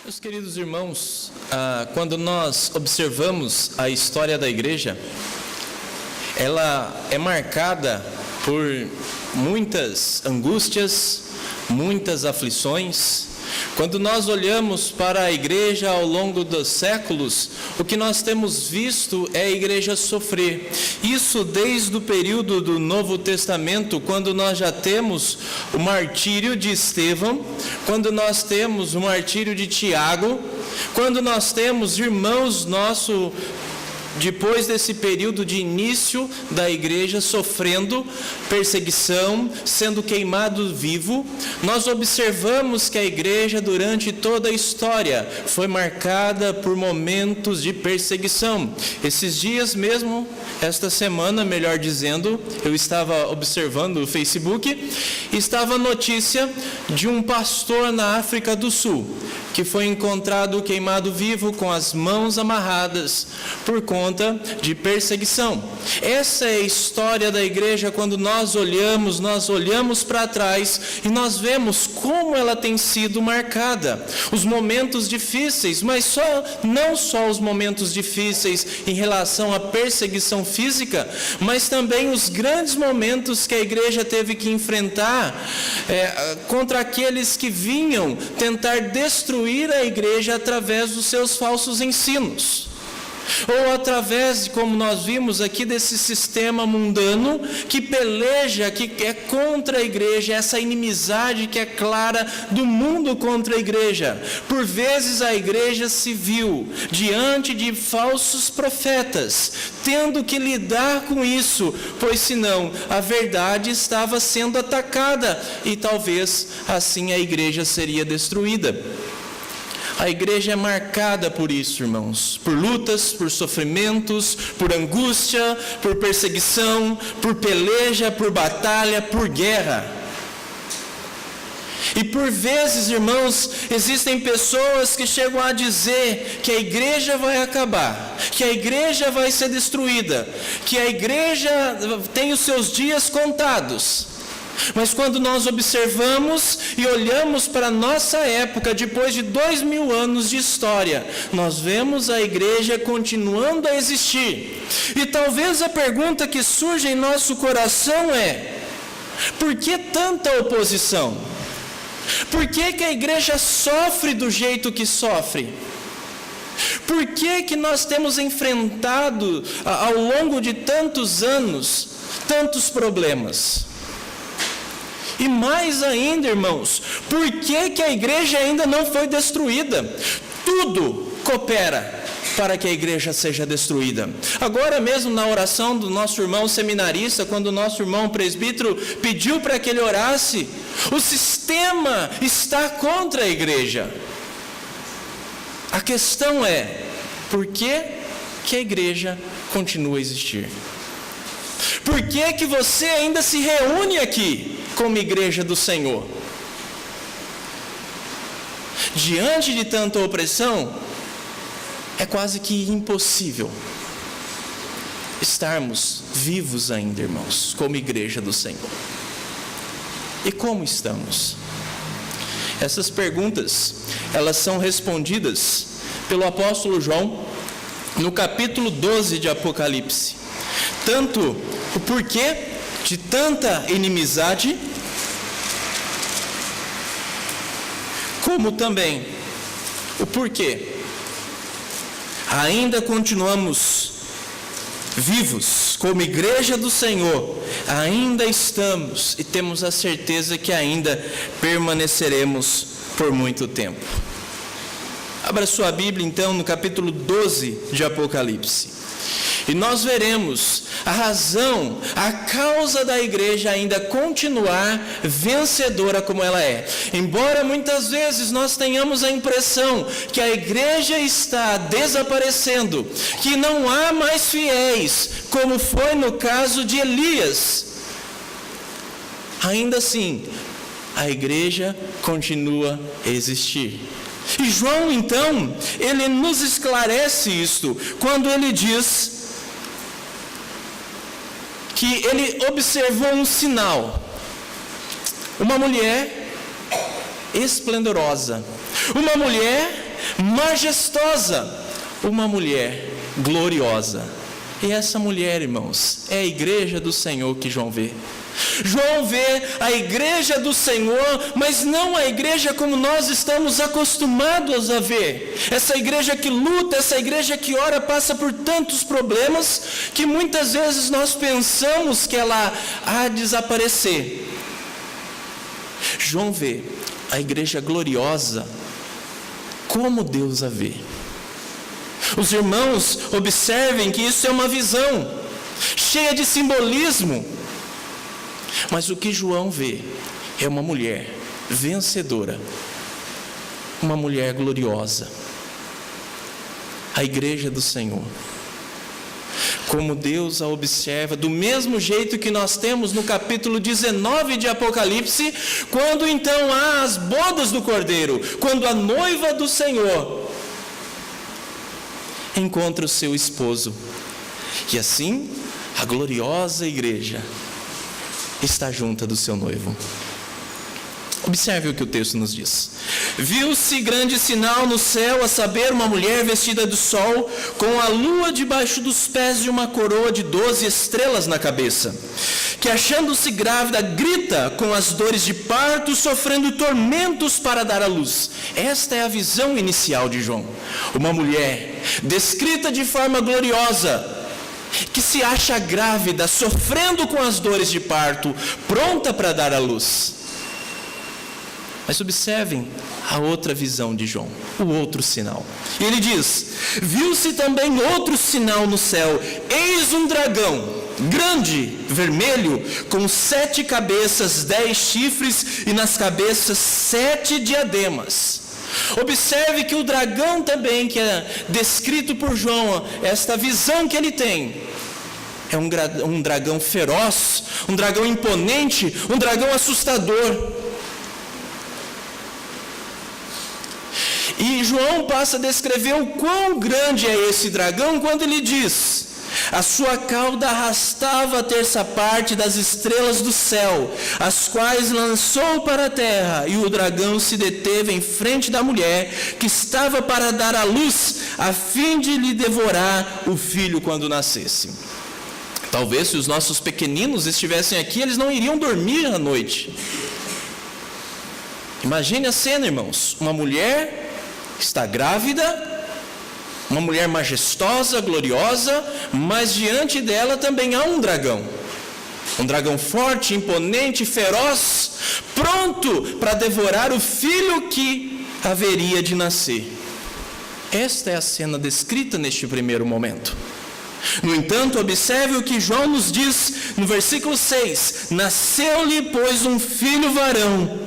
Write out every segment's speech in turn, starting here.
Meus queridos irmãos, quando nós observamos a história da igreja, ela é marcada por muitas angústias, muitas aflições. Quando nós olhamos para a igreja ao longo dos séculos, o que nós temos visto é a igreja sofrer. Isso desde o período do Novo Testamento, quando nós já temos o martírio de Estevão, quando nós temos o martírio de Tiago, quando nós temos irmãos nossos, depois desse período de início da igreja, sofrendo perseguição, sendo queimado vivo, nós observamos que a igreja durante toda a história foi marcada por momentos de perseguição. Esses dias mesmo, esta semana, melhor dizendo, eu estava observando o Facebook, estava a notícia de um pastor na África do Sul, que foi encontrado queimado vivo com as mãos amarradas por conta de perseguição. Essa é a história da igreja. Quando nós olhamos para trás e nós vemos como ela tem sido marcada. Os momentos difíceis, mas não só os momentos difíceis em relação à perseguição física, mas também os grandes momentos que a igreja teve que enfrentar contra aqueles que vinham tentar destruir a igreja através dos seus falsos ensinos. Ou através, como nós vimos aqui, desse sistema mundano que peleja, que é contra a igreja, essa inimizade que é clara do mundo contra a igreja. Por vezes a igreja se viu diante de falsos profetas, tendo que lidar com isso, pois senão a verdade estava sendo atacada e talvez assim a igreja seria destruída. A igreja é marcada por isso, irmãos, por lutas, por sofrimentos, por angústia, por perseguição, por peleja, por batalha, por guerra. E por vezes, irmãos, existem pessoas que chegam a dizer que a igreja vai acabar, que a igreja vai ser destruída, que a igreja tem os seus dias contados. Mas quando nós observamos e olhamos para a nossa época, depois de 2000 anos de história, nós vemos a igreja continuando a existir. E talvez a pergunta que surge em nosso coração é: por que tanta oposição? Por que a igreja sofre do jeito que sofre? Por que nós temos enfrentado ao longo de tantos anos tantos problemas? E mais ainda, irmãos, por que a igreja ainda não foi destruída? Tudo coopera para que a igreja seja destruída. Agora mesmo na oração do nosso irmão seminarista, quando o nosso irmão presbítero pediu para que ele orasse, o sistema está contra a igreja. A questão é, por que a igreja continua a existir? Por que você ainda se reúne aqui como igreja do Senhor? Diante de tanta opressão, é quase que impossível estarmos vivos ainda, irmãos, como igreja do Senhor. E como estamos? Essas perguntas, elas são respondidas pelo apóstolo João no capítulo 12 de Apocalipse. Tanto o porquê de tanta inimizade, como também o porquê ainda continuamos vivos como igreja do Senhor, ainda estamos e temos a certeza que ainda permaneceremos por muito tempo. Abra sua Bíblia então no capítulo 12 de Apocalipse. E nós veremos a razão, a causa da igreja ainda continuar vencedora como ela é. Embora muitas vezes nós tenhamos a impressão que a igreja está desaparecendo, que não há mais fiéis, como foi no caso de Elias, ainda assim, a igreja continua a existir. E João então, ele nos esclarece isto, quando ele diz que ele observou um sinal, uma mulher esplendorosa, uma mulher majestosa, uma mulher gloriosa. E essa mulher, irmãos, é a igreja do Senhor que João vê. João vê a igreja do Senhor, mas não a igreja como nós estamos acostumados a ver. Essa igreja que luta, essa igreja que ora, passa por tantos problemas, que muitas vezes nós pensamos que ela há de desaparecer. João vê a igreja gloriosa, como Deus a vê. Os irmãos observem que isso é uma visão cheia de simbolismo, mas o que João vê é uma mulher vencedora, uma mulher gloriosa, a igreja do Senhor. Como Deus a observa, do mesmo jeito que nós temos no capítulo 19 de Apocalipse, quando então há as bodas do Cordeiro, quando a noiva do Senhor encontra o seu esposo. E assim, a gloriosa igreja está junta do seu noivo. Observe o que o texto nos diz. Viu-se grande sinal no céu, a saber, uma mulher vestida de sol, com a lua debaixo dos pés e uma coroa de 12 estrelas na cabeça, que achando-se grávida, grita com as dores de parto, sofrendo tormentos para dar à luz. Esta é a visão inicial de João. Uma mulher descrita de forma gloriosa, que se acha grávida, sofrendo com as dores de parto, pronta para dar à luz. Mas observem a outra visão de João, o outro sinal. E ele diz: viu-se também outro sinal no céu, eis um dragão, grande, vermelho, com 7 cabeças, 10 chifres, e nas cabeças 7 diademas. Observe que o dragão também, que é descrito por João, esta visão que ele tem, é um dragão feroz, um dragão imponente, um dragão assustador. E João passa a descrever o quão grande é esse dragão quando ele diz: a sua cauda arrastava a terça parte das estrelas do céu, as quais lançou para a terra, e o dragão se deteve em frente da mulher, que estava para dar à luz, a fim de lhe devorar o filho quando nascesse. Talvez se os nossos pequeninos estivessem aqui, eles não iriam dormir à noite. Imagine a cena, irmãos. Uma mulher está grávida, uma mulher majestosa, gloriosa, mas diante dela também há um dragão forte, imponente, feroz, pronto para devorar o filho que haveria de nascer. Esta é a cena descrita neste primeiro momento. No entanto, observe o que João nos diz no versículo 6: nasceu-lhe, pois, um filho varão,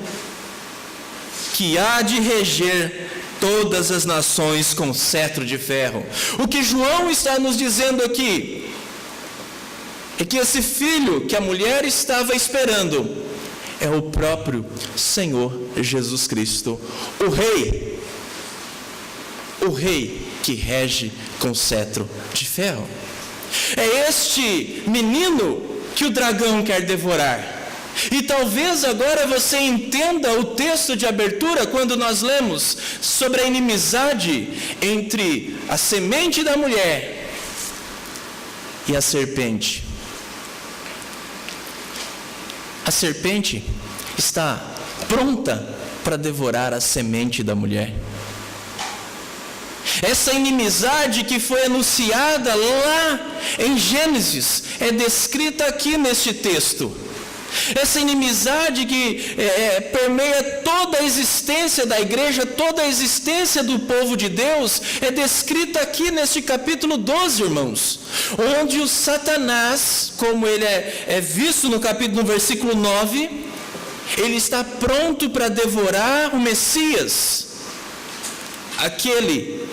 que há de reger todas as nações com cetro de ferro. O que João está nos dizendo aqui é que esse filho que a mulher estava esperando é o próprio Senhor Jesus Cristo, o rei que rege com cetro de ferro. É este menino que o dragão quer devorar. E talvez agora você entenda o texto de abertura, quando nós lemos sobre a inimizade entre a semente da mulher e a serpente. A serpente está pronta para devorar a semente da mulher. Essa inimizade que foi anunciada lá em Gênesis é descrita aqui neste texto. Essa inimizade que permeia toda a existência da igreja, toda a existência do povo de Deus, é descrita aqui neste capítulo 12, irmãos, onde o Satanás, como ele é visto no versículo 9, ele está pronto para devorar o Messias, aquele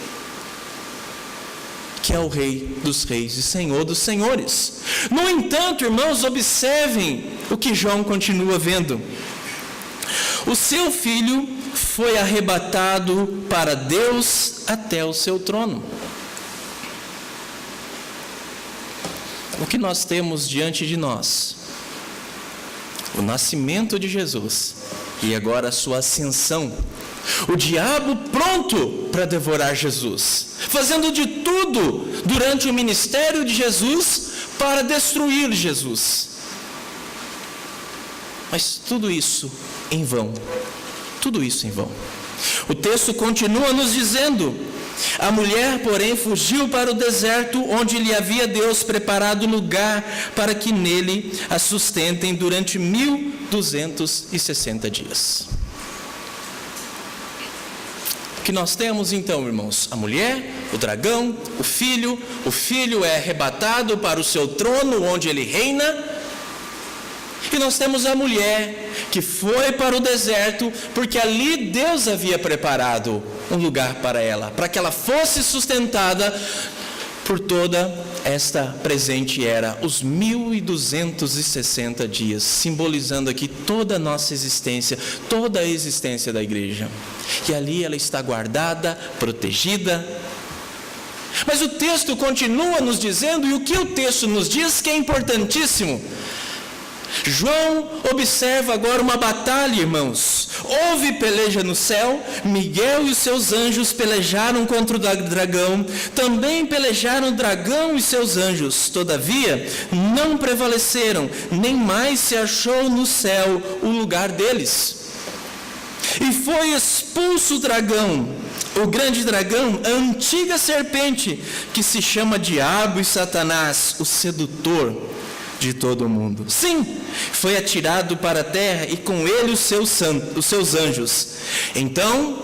que é o Rei dos Reis e Senhor dos Senhores. No entanto, irmãos, observem o que João continua vendo. O seu filho foi arrebatado para Deus até o seu trono. O que nós temos diante de nós? O nascimento de Jesus e agora a sua ascensão. O diabo pronto para devorar Jesus, fazendo de tudo durante o ministério de Jesus para destruir Jesus. Mas tudo isso em vão. Tudo isso em vão. O texto continua nos dizendo: a mulher, porém, fugiu para o deserto, onde lhe havia Deus preparado lugar para que nele a sustentem durante 1260 dias. O que nós temos então, irmãos? A mulher, o dragão, o filho é arrebatado para o seu trono, onde ele reina. E nós temos a mulher que foi para o deserto, porque ali Deus havia preparado um lugar para ela, para que ela fosse sustentada por toda esta presente era, os 1260 dias, simbolizando aqui toda a nossa existência, toda a existência da igreja. E ali ela está guardada, protegida. Mas o texto continua nos dizendo, e o que o texto nos diz que é importantíssimo. João observa agora uma batalha, irmãos. Houve peleja no céu, Miguel e os seus anjos pelejaram contra o dragão, também pelejaram o dragão e seus anjos, todavia não prevaleceram, nem mais se achou no céu o lugar deles. E foi expulso o dragão, o grande dragão, a antiga serpente, que se chama Diabo e Satanás, o sedutor de todo o mundo. Sim, foi atirado para a terra e com ele os seus anjos. Então,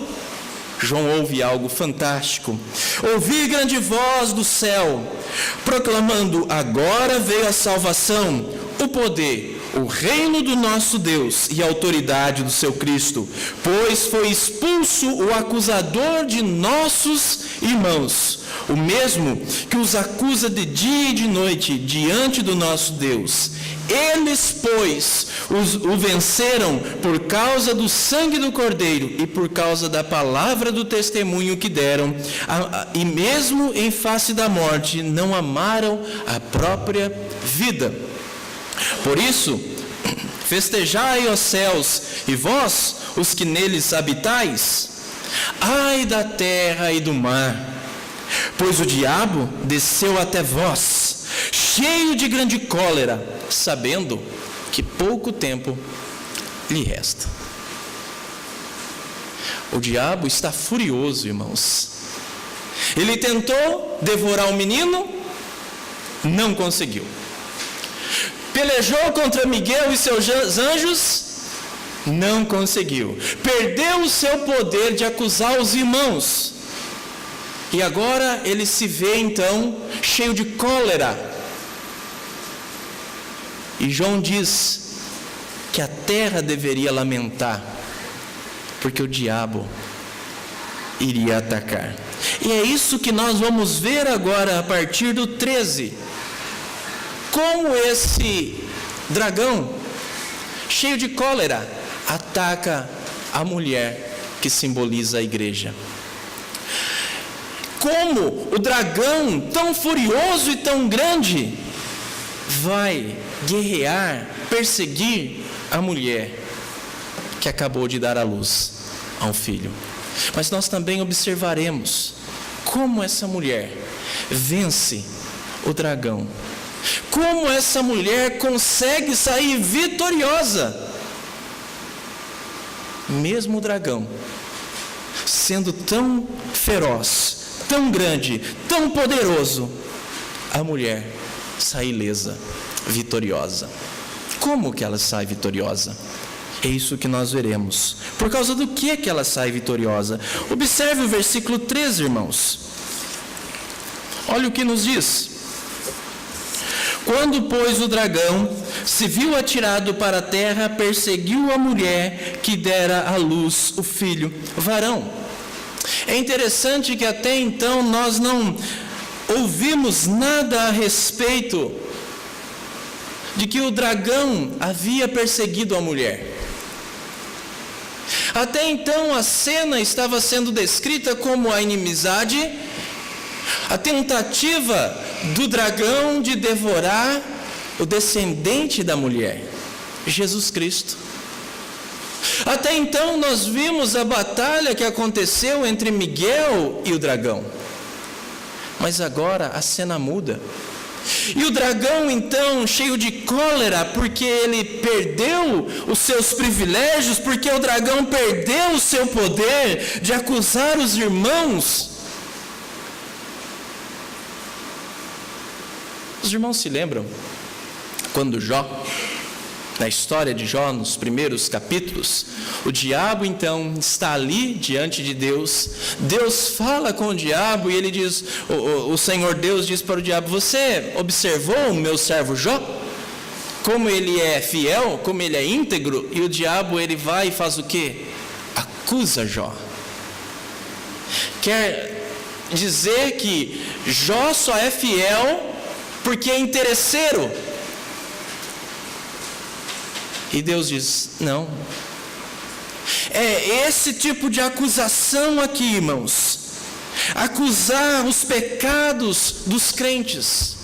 João ouve algo fantástico. Ouvi grande voz do céu, proclamando: agora veio a salvação, o poder, o reino do nosso Deus e a autoridade do seu Cristo, pois foi expulso o acusador de nossos irmãos, o mesmo que os acusa de dia e de noite diante do nosso Deus. Eles, pois, o venceram por causa do sangue do Cordeiro e por causa da palavra do testemunho que deram, e mesmo em face da morte não amaram a própria vida. Por isso, festejai, ó céus, e vós, os que neles habitais. Ai da terra e do mar, pois o diabo desceu até vós, cheio de grande cólera, sabendo que pouco tempo lhe resta. O diabo está furioso, irmãos. Ele tentou devorar o menino, não conseguiu. Pelejou contra Miguel e seus anjos, não conseguiu. Perdeu o seu poder de acusar os irmãos. E agora ele se vê então cheio de cólera. E João diz que a terra deveria lamentar, porque o diabo iria atacar. E é isso que nós vamos ver agora a partir do 13. Como esse dragão, cheio de cólera, ataca a mulher que simboliza a igreja. Como o dragão, tão furioso e tão grande, vai guerrear, perseguir a mulher que acabou de dar à luz a um filho. Mas nós também observaremos como essa mulher vence o dragão. Como essa mulher consegue sair vitoriosa. Mesmo o dragão, sendo tão feroz, tão grande, tão poderoso, a mulher sai ilesa, vitoriosa. Como que ela sai vitoriosa? É isso que nós veremos. Por causa do que ela sai vitoriosa? Observe o versículo 13, irmãos. Olha o que nos diz. Quando, pois, o dragão se viu atirado para a terra, perseguiu a mulher que dera à luz o filho varão. É interessante que até então nós não ouvimos nada a respeito de que o dragão havia perseguido a mulher. Até então a cena estava sendo descrita como a inimizade, a tentativa do dragão de devorar o descendente da mulher, Jesus Cristo. Até então nós vimos a batalha que aconteceu entre Miguel e o dragão. Mas agora a cena muda. E o dragão então, cheio de cólera, porque ele perdeu os seus privilégios, porque o dragão perdeu o seu poder de acusar os irmãos. Os irmãos se lembram quando Jó, na história de Jó, nos primeiros capítulos, o diabo então está ali diante de Deus. Deus fala com o diabo e ele diz, o Senhor Deus diz para o diabo: você observou o meu servo Jó? Como ele é fiel, como ele é íntegro? E o diabo, ele vai e faz o quê? Acusa Jó. Quer dizer que Jó só é fiel porque é interesseiro. E Deus diz: não. É esse tipo de acusação aqui, irmãos. Acusar os pecados dos crentes.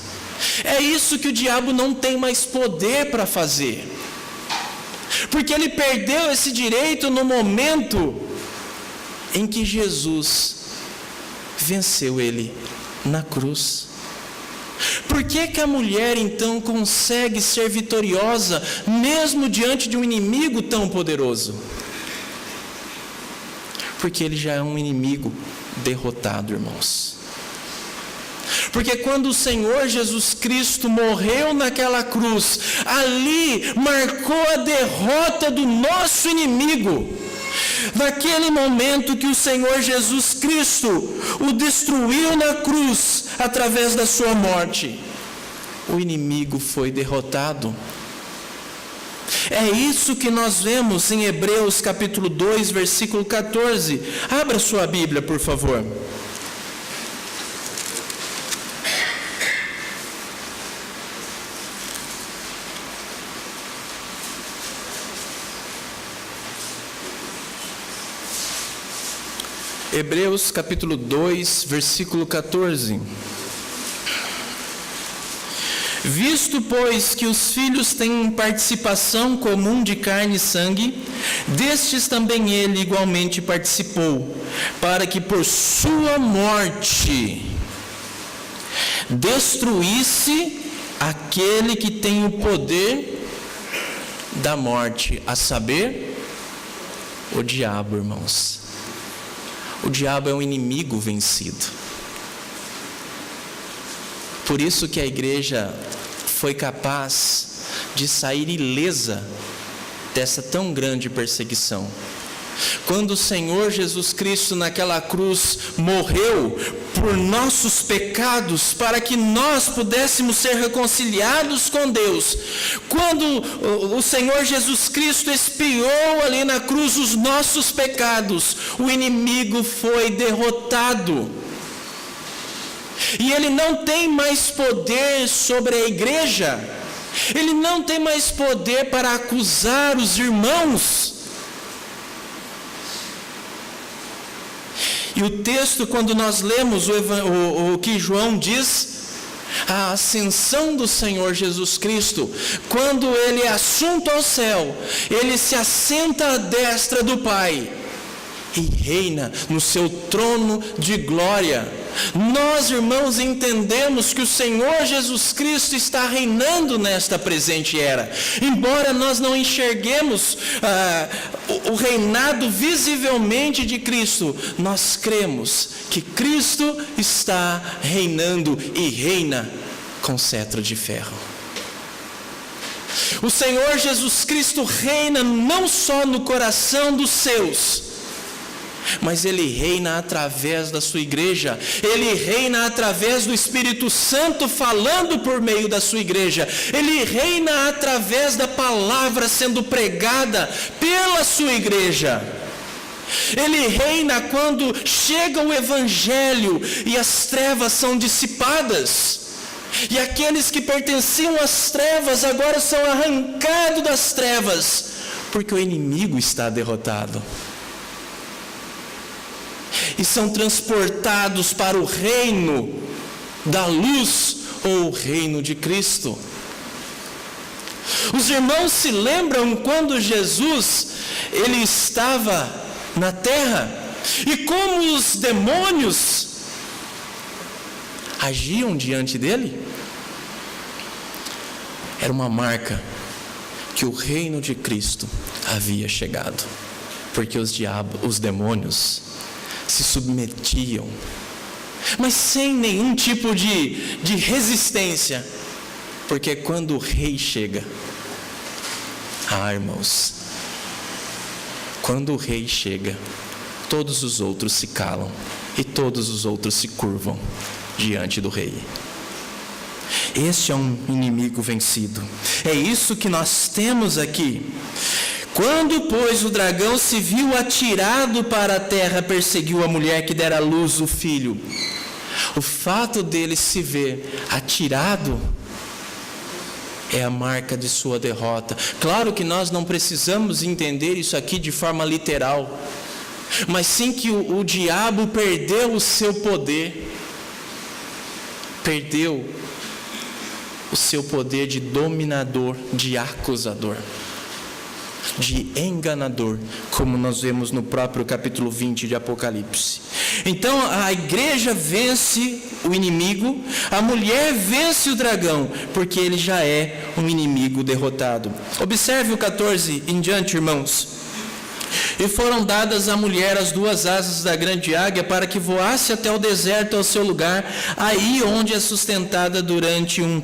É isso que o diabo não tem mais poder para fazer. Porque ele perdeu esse direito no momento em que Jesus venceu ele na cruz. Por que a mulher então consegue ser vitoriosa mesmo diante de um inimigo tão poderoso? Porque ele já é um inimigo derrotado, irmãos. Porque quando o Senhor Jesus Cristo morreu naquela cruz, ali marcou a derrota do nosso inimigo. Naquele momento que o Senhor Jesus Cristo o destruiu na cruz, através da sua morte, o inimigo foi derrotado. É isso que nós vemos em Hebreus capítulo 2, versículo 14. Abra sua Bíblia, por favor. Hebreus capítulo 2, versículo 14. Visto, pois, que os filhos têm participação comum de carne e sangue, destes também ele igualmente participou, para que por sua morte destruísse aquele que tem o poder da morte, a saber, o diabo, irmãos. O diabo é um inimigo vencido. Por isso que a igreja foi capaz de sair ilesa dessa tão grande perseguição. Quando o Senhor Jesus Cristo naquela cruz morreu por nossos pecados, para que nós pudéssemos ser reconciliados com Deus, quando o Senhor Jesus Cristo expiou ali na cruz os nossos pecados, o inimigo foi derrotado. E ele não tem mais poder sobre a igreja, ele não tem mais poder para acusar os irmãos. E o texto, quando nós lemos o que João diz, a ascensão do Senhor Jesus Cristo, quando ele é assunto ao céu, ele se assenta à destra do Pai e reina no seu trono de glória. Nós, irmãos, entendemos que o Senhor Jesus Cristo está reinando nesta presente era. Embora nós não enxerguemos o reinado visivelmente de Cristo, nós cremos que Cristo está reinando e reina com cetro de ferro. O Senhor Jesus Cristo reina não só no coração dos seus, mas ele reina através da sua igreja. Ele reina através do Espírito Santo falando por meio da sua igreja. Ele reina através da palavra sendo pregada pela sua igreja. Ele reina quando chega o evangelho e as trevas são dissipadas. E aqueles que pertenciam às trevas agora são arrancados das trevas, porque o inimigo está derrotado. E são transportados para o reino da luz, ou o reino de Cristo. Os irmãos se lembram quando Jesus, ele estava na terra, e como os demônios agiam diante dele? Era uma marca que o reino de Cristo havia chegado, porque os demônios se submetiam, mas sem nenhum tipo de resistência, porque quando o rei chega, irmãos, quando o rei chega, todos os outros se calam e todos os outros se curvam diante do rei. Este é um inimigo vencido. É isso que nós temos aqui. Quando, pois, o dragão se viu atirado para a terra, perseguiu a mulher que dera à luz o filho. O fato dele se ver atirado é a marca de sua derrota. Claro que nós não precisamos entender isso aqui de forma literal, mas sim que o diabo perdeu o seu poder, perdeu o seu poder de dominador, de acusador, de enganador, como nós vemos no próprio capítulo 20 de Apocalipse. Então a igreja vence o inimigo, a mulher vence o dragão, porque ele já é um inimigo derrotado. Observe o 14 em diante, irmãos. E foram dadas à mulher as 2 asas da grande águia, para que voasse até o deserto, ao seu lugar, aí onde é sustentada durante um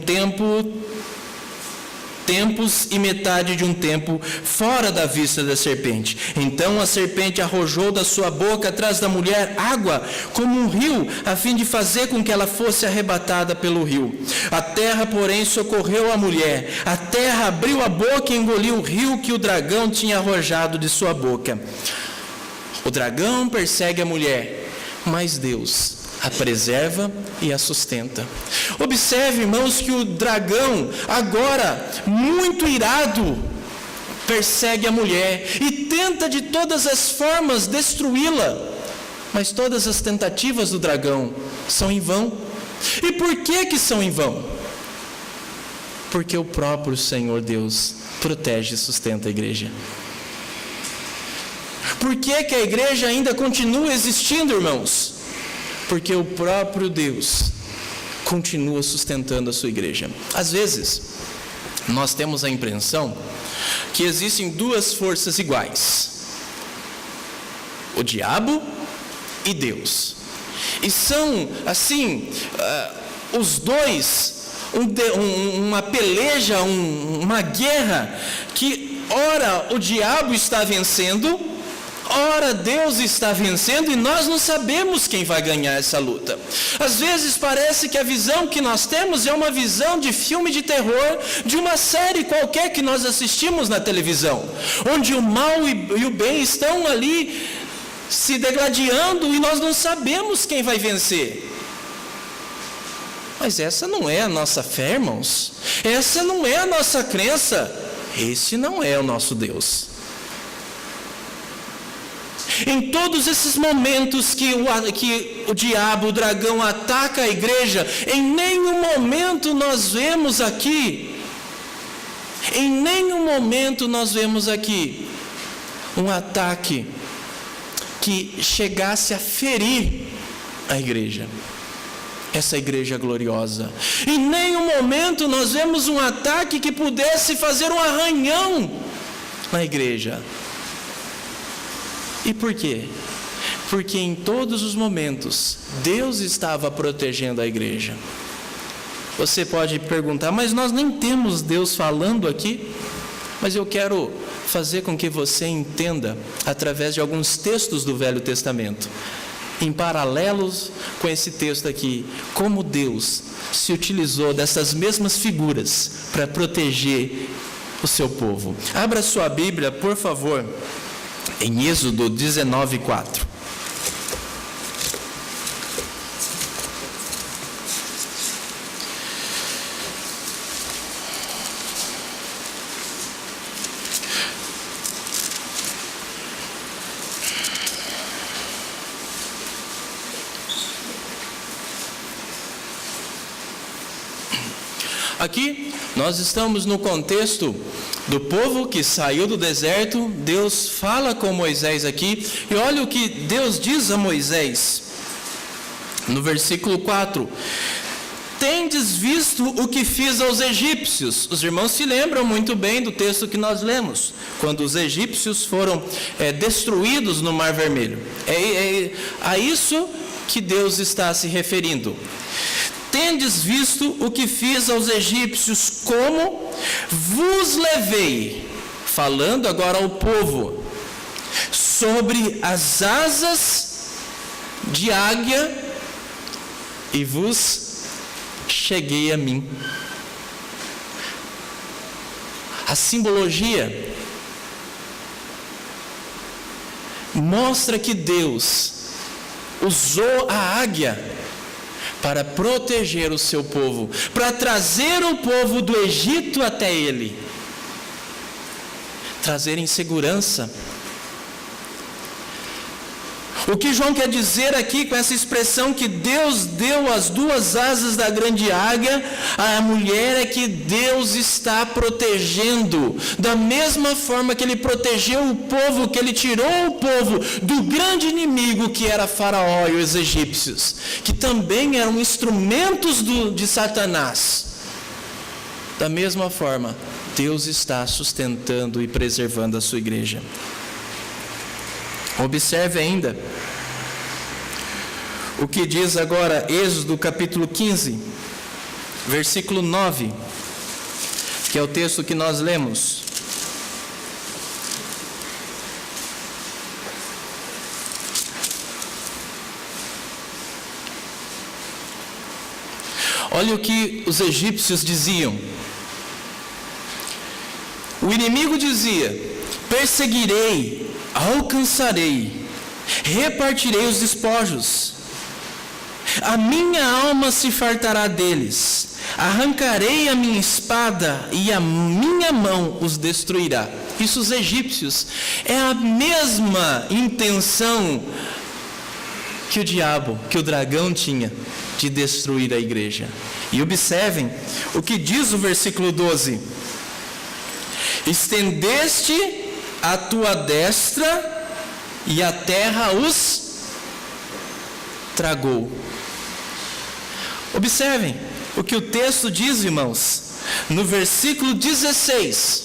tempos e metade de um tempo, fora da vista da serpente. Então a serpente arrojou da sua boca atrás da mulher água, como um rio, a fim de fazer com que ela fosse arrebatada pelo rio. A terra, porém, socorreu a mulher. A terra abriu a boca e engoliu o rio que o dragão tinha arrojado de sua boca. O dragão persegue a mulher, mas Deus a preserva e a sustenta. Observe, irmãos, que o dragão, agora muito irado, persegue a mulher e tenta de todas as formas destruí-la, mas todas as tentativas do dragão são em vão. E por que são em vão? Porque o próprio Senhor Deus protege e sustenta a igreja. Por que a igreja ainda continua existindo, irmãos? Porque o próprio Deus continua sustentando a sua igreja. Às vezes, nós temos a impressão que existem 2 forças iguais: o diabo e Deus. E são, assim, os dois, uma peleja, uma guerra, que ora o diabo está vencendo, ora Deus está vencendo, e nós não sabemos quem vai ganhar essa luta. Às vezes parece que a visão que nós temos é uma visão de filme de terror, de uma série qualquer que nós assistimos na televisão, onde o mal e o bem estão ali se degladiando e nós não sabemos quem vai vencer. Mas essa não é a nossa fé, irmãos. Essa não é a nossa crença. Esse não é o nosso Deus. Em todos esses momentos que o diabo, o dragão, ataca a igreja, em nenhum momento nós vemos aqui, um ataque que chegasse a ferir a igreja, essa igreja gloriosa. Em nenhum momento nós vemos um ataque que pudesse fazer um arranhão na igreja. E por quê? Porque em todos os momentos Deus estava protegendo a igreja. Você pode perguntar, mas nós nem temos Deus falando aqui? Mas eu quero fazer com que você entenda, através de alguns textos do Velho Testamento, em paralelos com esse texto aqui, como Deus se utilizou dessas mesmas figuras para proteger o seu povo. Abra sua Bíblia, por favor, em Êxodo 19:4. Aqui nós estamos no contexto do povo que saiu do deserto. Deus fala com Moisés aqui, e olha o que Deus diz a Moisés, no versículo 4: tendes visto o que fiz aos egípcios. Os irmãos se lembram muito bem do texto que nós lemos, quando os egípcios foram destruídos no Mar Vermelho. É a isso que Deus está se referindo. Tendes visto o que fiz aos egípcios, como vos levei, falando agora ao povo, sobre as asas de águia, e vos cheguei a mim. A simbologia mostra que Deus usou a águia para proteger o seu povo, para trazer o povo do Egito até ele, trazer em segurança. O que João quer dizer aqui com essa expressão que Deus deu as duas asas da grande águia à mulher é que Deus está protegendo, da mesma forma que Ele protegeu o povo, que Ele tirou o povo do grande inimigo que era Faraó e os egípcios, que também eram instrumentos de Satanás. Da mesma forma, Deus está sustentando e preservando a sua igreja. Observe ainda o que diz agora Êxodo capítulo 15, versículo 9, que é o texto que nós lemos. Olha o que os egípcios diziam. O inimigo dizia: perseguirei, alcançarei, repartirei os despojos, a minha alma se fartará deles, arrancarei a minha espada e a minha mão os destruirá. Isso os egípcios, é a mesma intenção que o diabo, que o dragão tinha, de destruir a igreja. E observem o que diz o versículo 12: estendeste a tua destra e a terra os tragou. Observem o que o texto diz, irmãos, no versículo 16: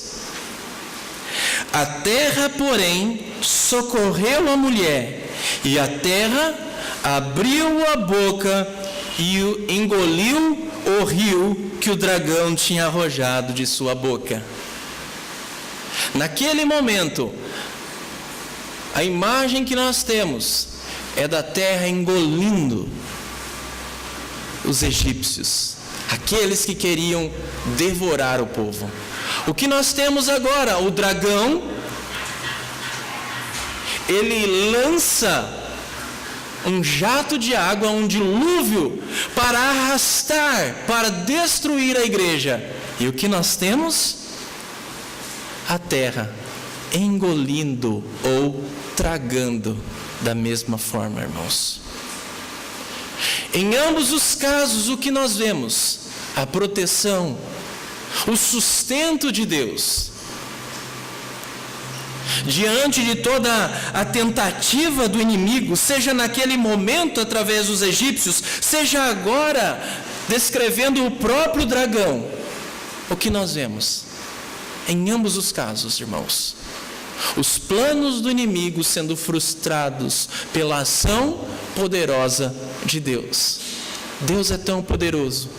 a terra, porém, socorreu a mulher, e a terra abriu a boca e engoliu o rio que o dragão tinha arrojado de sua boca. Naquele momento, a imagem que nós temos é da terra engolindo os egípcios, aqueles que queriam devorar o povo. O que nós temos agora? O dragão, ele lança um jato de água, um dilúvio, para arrastar, para destruir a igreja. E o que nós temos? A terra engolindo ou tragando da mesma forma, irmãos. Em ambos os casos, o que nós vemos? A proteção, o sustento de Deus. Diante de toda a tentativa do inimigo, seja naquele momento através dos egípcios, seja agora descrevendo o próprio dragão, o que nós vemos? Em ambos os casos, irmãos, os planos do inimigo sendo frustrados pela ação poderosa de Deus. Deus é tão poderoso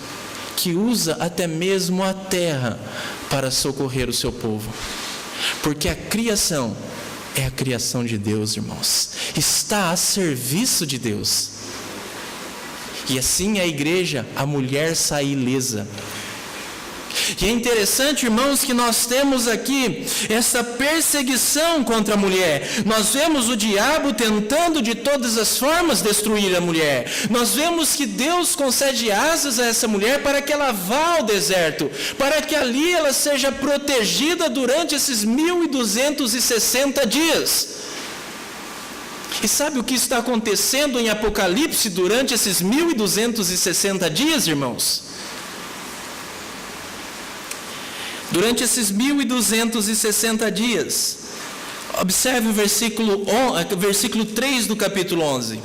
que usa até mesmo a terra para socorrer o seu povo. Porque a criação é a criação de Deus, irmãos. Está a serviço de Deus. E assim a igreja, a mulher sai ilesa. E é interessante, irmãos, que nós temos aqui essa perseguição contra a mulher. Nós vemos o diabo tentando de todas as formas destruir a mulher. Nós vemos que Deus concede asas a essa mulher para que ela vá ao deserto, para que ali ela seja protegida durante esses 1260 dias. E sabe o que está acontecendo em Apocalipse durante esses 1260 dias, irmãos? durante esses 1260 dias. Observe o versículo 3 do capítulo 11.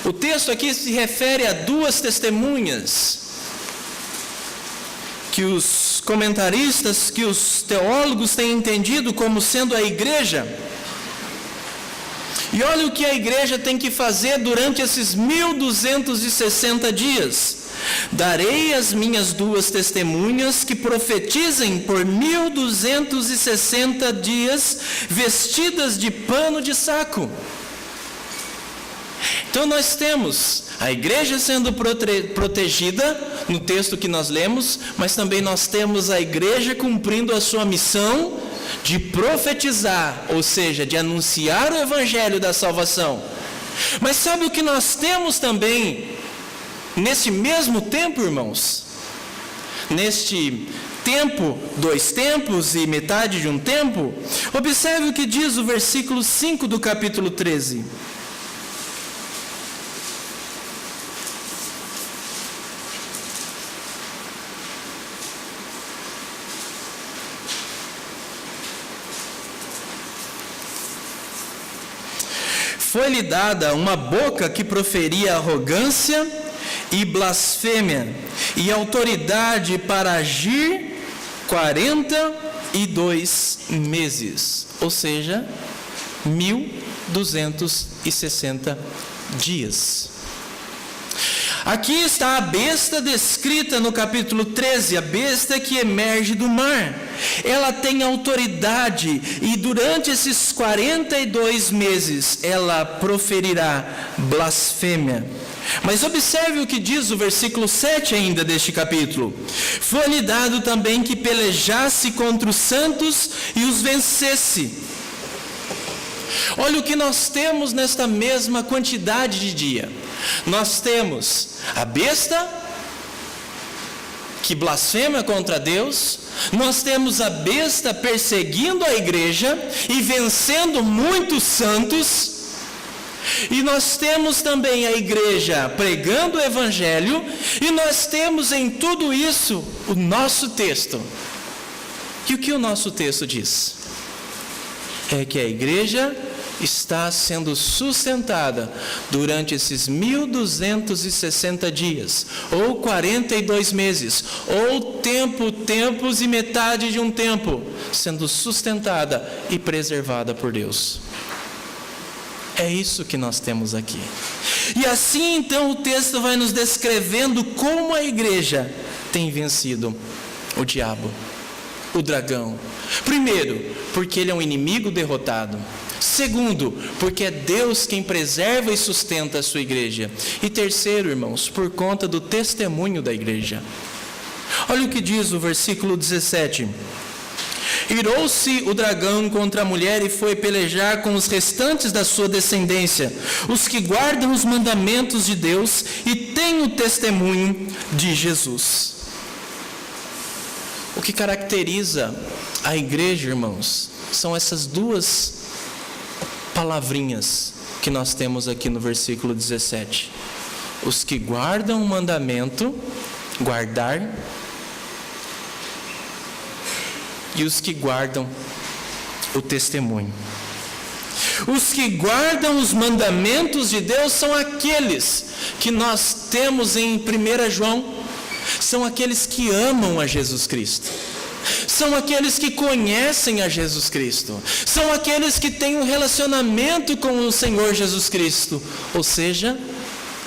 O texto aqui se refere a duas testemunhas que os comentaristas, que os teólogos têm entendido como sendo a igreja. E olha o que a igreja tem que fazer durante esses 1260 dias. Darei as minhas duas testemunhas que profetizem por 1260 dias, vestidas de pano de saco. Então nós temos a igreja sendo protegida, no texto que nós lemos, mas também nós temos a igreja cumprindo a sua missão de profetizar, ou seja, de anunciar o evangelho da salvação. Mas sabe o que nós temos também neste mesmo tempo, irmãos? Neste tempo, 2 tempos e metade de um tempo, observe o que diz o versículo 5 do capítulo 13. Foi-lhe dada uma boca que proferia arrogância e blasfêmia, e autoridade para agir 42 meses, ou seja, 1260 dias. Aqui está a besta descrita no capítulo 13, a besta que emerge do mar. Ela tem autoridade e durante esses 42 meses ela proferirá blasfêmia. Mas observe o que diz o versículo 7 ainda deste capítulo. Foi-lhe dado também que pelejasse contra os santos e os vencesse. Olha o que nós temos nesta mesma quantidade de dia. Nós temos a besta que blasfema contra Deus, nós temos a besta perseguindo a igreja e vencendo muitos santos, e nós temos também a igreja pregando o evangelho, e nós temos em tudo isso o nosso texto. E o que o nosso texto diz? É que a igreja está sendo sustentada durante esses 1260 dias, ou 42 meses, ou tempos e metade de um tempo, sendo sustentada e preservada por Deus. É isso que nós temos aqui. E assim então o texto vai nos descrevendo como a igreja tem vencido o diabo, o dragão. Primeiro, porque ele é um inimigo derrotado. Segundo, porque é Deus quem preserva e sustenta a sua igreja. E terceiro, irmãos, por conta do testemunho da igreja. Olha o que diz o versículo 17. Irou-se o dragão contra a mulher e foi pelejar com os restantes da sua descendência, os que guardam os mandamentos de Deus e têm o testemunho de Jesus. O que caracteriza a igreja, irmãos, são essas duas palavrinhas que nós temos aqui no versículo 17. Os que guardam o mandamento, guardar, e os que guardam o testemunho. Os que guardam os mandamentos de Deus são aqueles que nós temos em 1 João, são aqueles que amam a Jesus Cristo. São aqueles que conhecem a Jesus Cristo. São aqueles que têm um relacionamento com o Senhor Jesus Cristo. Ou seja,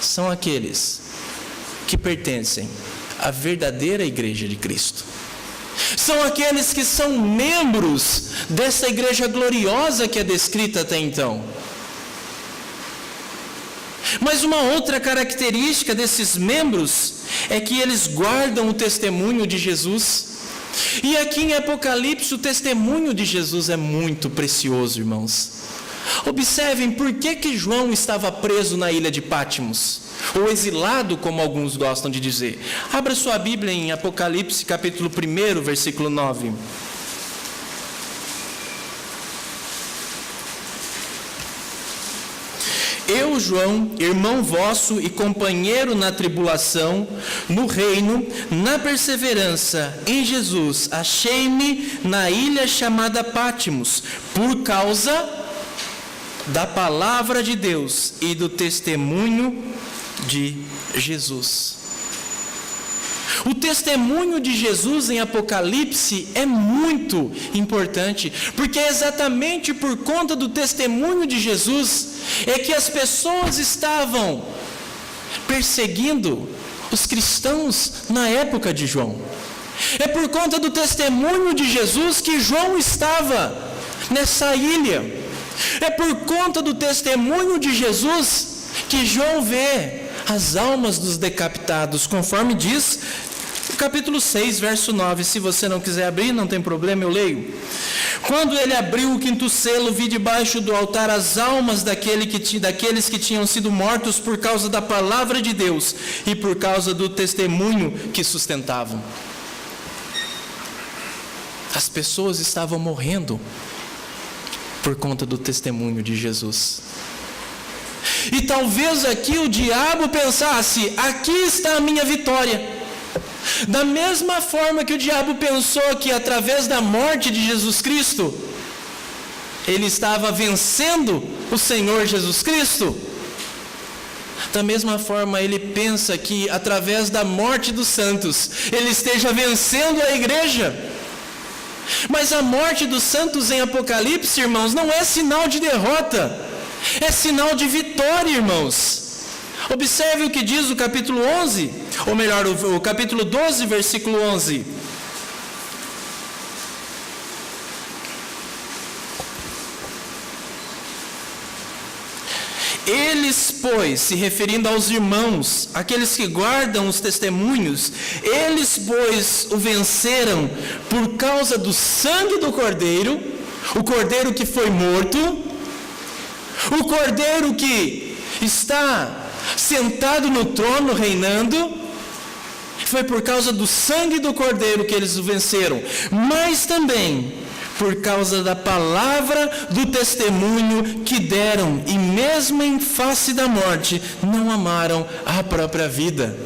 são aqueles que pertencem à verdadeira igreja de Cristo. São aqueles que são membros dessa igreja gloriosa que é descrita até então. Mas uma outra característica desses membros é que eles guardam o testemunho de Jesus. E aqui em Apocalipse o testemunho de Jesus é muito precioso, irmãos. Observem por que João estava preso na ilha de Patmos, ou exilado, como alguns gostam de dizer. Abra sua Bíblia em Apocalipse capítulo 1, versículo 9. eu, João, irmão vosso e companheiro na tribulação, no reino, na perseverança em Jesus, achei-me na ilha chamada Pátimos, por causa da palavra de Deus e do testemunho de Jesus. O testemunho de Jesus em Apocalipse é muito importante, porque é exatamente por conta do testemunho de Jesus é que as pessoas estavam perseguindo os cristãos na época de João. É por conta do testemunho de Jesus que João estava nessa ilha. É por conta do testemunho de Jesus que João vê as almas dos decapitados, conforme diz o capítulo 6, verso 9. Se você não quiser abrir, não tem problema, eu leio. Quando ele abriu o quinto selo, vi debaixo do altar as almas daqueles que tinham sido mortos por causa da palavra de Deus e por causa do testemunho que sustentavam. As pessoas estavam morrendo por conta do testemunho de Jesus. E talvez aqui o diabo pensasse: aqui está a minha vitória. Da mesma forma que o diabo pensou que através da morte de Jesus Cristo, ele estava vencendo o Senhor Jesus Cristo, da mesma forma ele pensa que através da morte dos santos, ele esteja vencendo a igreja. Mas a morte dos santos em Apocalipse, irmãos, não é sinal de derrota, é sinal de vitória, irmãos. Observe o que diz o capítulo 11, ou melhor, o capítulo 12, versículo 11. Eles, pois, se referindo aos irmãos, aqueles que guardam os testemunhos, eles, pois, o venceram por causa do sangue do Cordeiro, o Cordeiro que foi morto, o Cordeiro que está sentado no trono reinando. Foi por causa do sangue do Cordeiro que eles o venceram, mas também por causa da palavra do testemunho que deram, e mesmo em face da morte, não amaram a própria vida.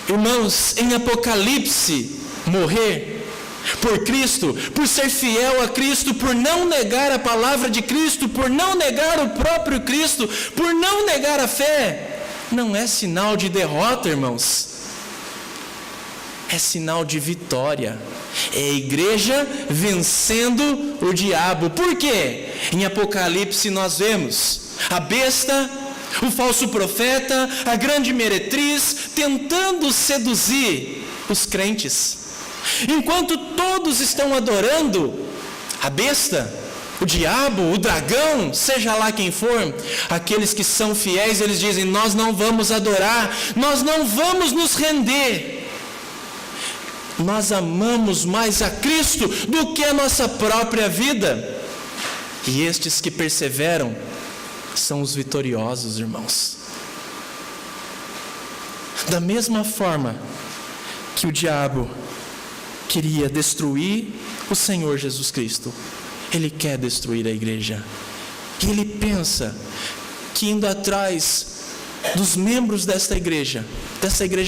Irmãos, em Apocalipse, morrer por Cristo, por ser fiel a Cristo, por não negar a palavra de Cristo, por não negar o próprio Cristo, por não negar a fé, não é sinal de derrota, irmãos. É sinal de vitória. É a igreja vencendo o diabo. Por quê? Em Apocalipse nós vemos a besta, o falso profeta, a grande meretriz, tentando seduzir os crentes. Enquanto todos estão adorando a besta, o diabo, o dragão, seja lá quem for, aqueles que são fiéis, eles dizem: nós não vamos adorar, nós não vamos nos render. Nós amamos mais a Cristo do que a nossa própria vida. E estes que perseveram são os vitoriosos, irmãos. Da mesma forma que o diabo queria destruir o Senhor Jesus Cristo, ele quer destruir a igreja. E ele pensa que indo atrás dos membros dessa igreja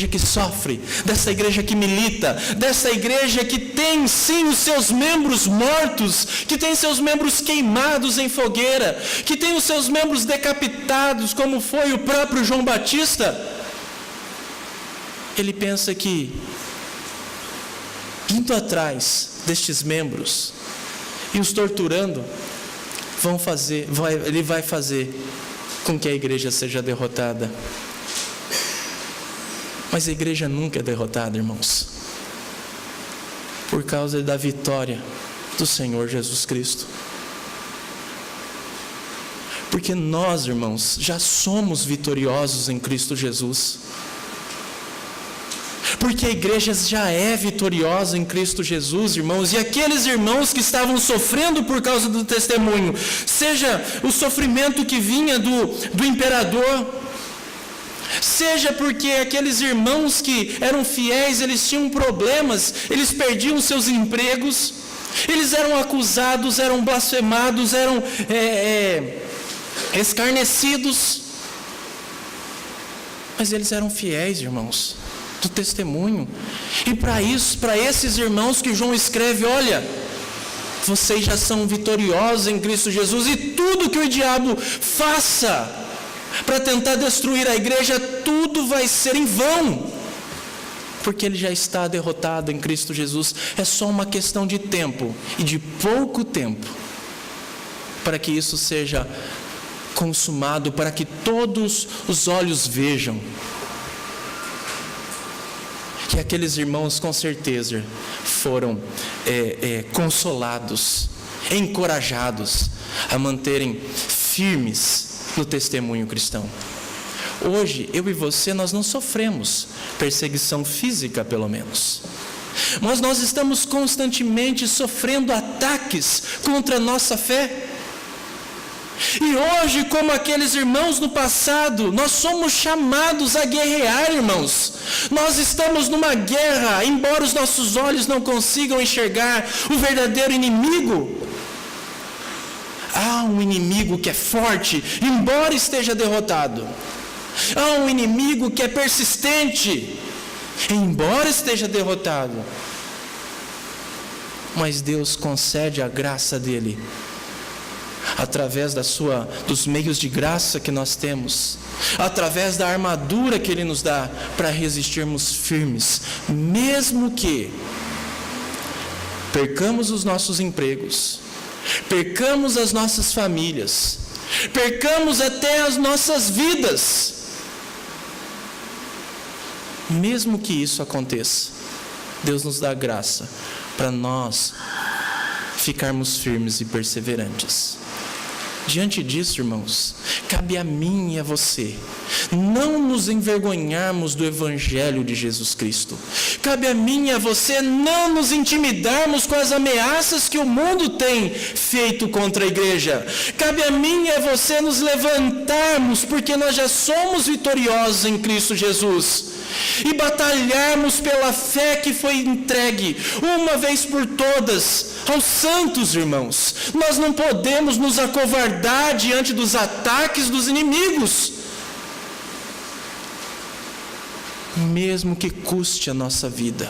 que sofre, dessa igreja que milita, dessa igreja que tem sim os seus membros mortos, que tem seus membros queimados em fogueira, que tem os seus membros decapitados, como foi o próprio João Batista, ele pensa que indo atrás destes membros e os torturando, ele vai fazer com que a igreja seja derrotada. Mas a igreja nunca é derrotada, irmãos, por causa da vitória do Senhor Jesus Cristo. Porque nós, irmãos, já somos vitoriosos em Cristo Jesus. Porque a igreja já é vitoriosa em Cristo Jesus, irmãos. E aqueles irmãos que estavam sofrendo por causa do testemunho, seja o sofrimento que vinha do imperador, seja porque aqueles irmãos que eram fiéis, eles tinham problemas, eles perdiam seus empregos, eles eram acusados, eram blasfemados, eram escarnecidos. Mas eles eram fiéis, irmãos, do testemunho. E para esses irmãos que João escreve, olha, vocês já são vitoriosos em Cristo Jesus, e tudo que o diabo faça para tentar destruir a igreja, tudo vai ser em vão, porque ele já está derrotado em Cristo Jesus. É só uma questão de tempo, e de pouco tempo, para que isso seja consumado, para que todos os olhos vejam. E aqueles irmãos com certeza foram consolados, encorajados a manterem firmes no testemunho cristão. Hoje, eu e você, nós não sofremos perseguição física, pelo menos, mas nós estamos constantemente sofrendo ataques contra a nossa fé. E hoje, como aqueles irmãos no passado, nós somos chamados a guerrear, irmãos. Nós estamos numa guerra, embora os nossos olhos não consigam enxergar o verdadeiro inimigo. Há um inimigo que é forte, embora esteja derrotado. Há um inimigo que é persistente, embora esteja derrotado. Mas Deus concede a graça dele, através dos meios de graça que nós temos, através da armadura que Ele nos dá, para resistirmos firmes, mesmo que percamos os nossos empregos, percamos as nossas famílias, percamos até as nossas vidas. Mesmo que isso aconteça, Deus nos dá graça para nós ficarmos firmes e perseverantes. Diante disso, irmãos, cabe a mim e a você não nos envergonharmos do Evangelho de Jesus Cristo. Cabe a mim e a você não nos intimidarmos com as ameaças que o mundo tem feito contra a igreja. Cabe a mim e a você nos levantarmos, porque nós já somos vitoriosos em Cristo Jesus, e batalharmos pela fé que foi entregue uma vez por todas aos santos, irmãos. Nós não podemos nos acovardar diante dos ataques dos inimigos, mesmo que custe a nossa vida.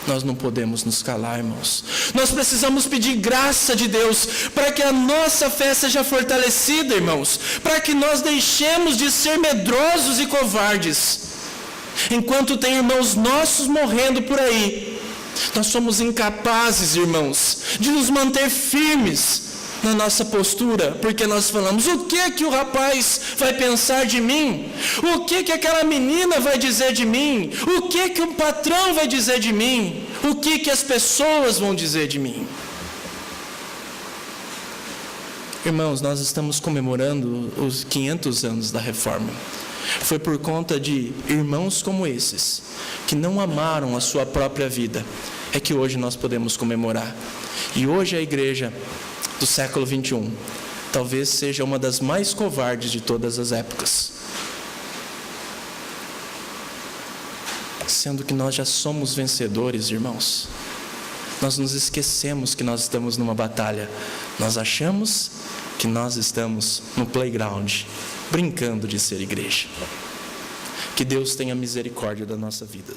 Nós não podemos nos calar, irmãos. Nós precisamos pedir graça de Deus para que a nossa fé seja fortalecida, irmãos, para que nós deixemos de ser medrosos e covardes. Enquanto tem irmãos nossos morrendo por aí, nós somos incapazes, irmãos, de nos manter firmes na nossa postura, porque nós falamos: o que o rapaz vai pensar de mim? O que aquela menina vai dizer de mim? O que o patrão vai dizer de mim? O que as pessoas vão dizer de mim? Irmãos, nós estamos comemorando os 500 anos da Reforma. Foi por conta de irmãos como esses, que não amaram a sua própria vida, é que hoje nós podemos comemorar. E hoje a igreja do século 21 talvez seja uma das mais covardes de todas as épocas, sendo que nós já somos vencedores, irmãos. Nós nos esquecemos que nós estamos numa batalha. Nós achamos que nós estamos no playground, brincando de ser igreja. Que Deus tenha misericórdia da nossa vida.